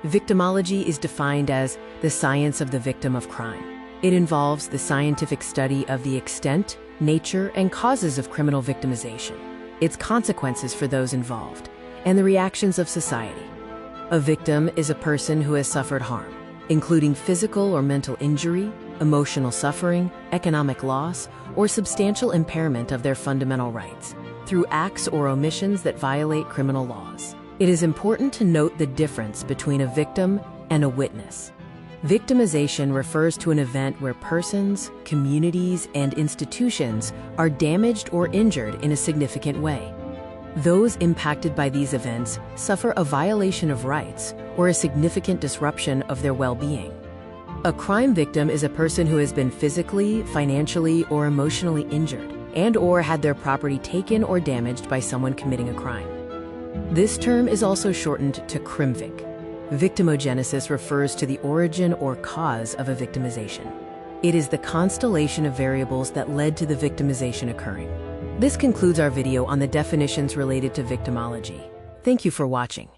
Victimology is defined as the science of the victim of crime. It involves the scientific study of the extent, nature, and causes of criminal victimization, its consequences for those involved, and the reactions of society. A victim is a person who has suffered harm, including physical or mental injury, emotional suffering, economic loss, or substantial impairment of their fundamental rights, through acts or omissions that violate criminal laws. It is important to note the difference between a victim and a witness. Victimization refers to an event where persons, communities, and institutions are damaged or injured in a significant way. Those impacted by these events suffer a violation of rights or a significant disruption of their well-being. A crime victim is a person who has been physically, financially, or emotionally injured and/or had their property taken or damaged by someone committing a crime. This term is also shortened to Crimic. Victimogenesis refers to the origin or cause of a victimization. It is the constellation of variables that led to the victimization occurring. This concludes our video on the definitions related to victimology. Thank you for watching.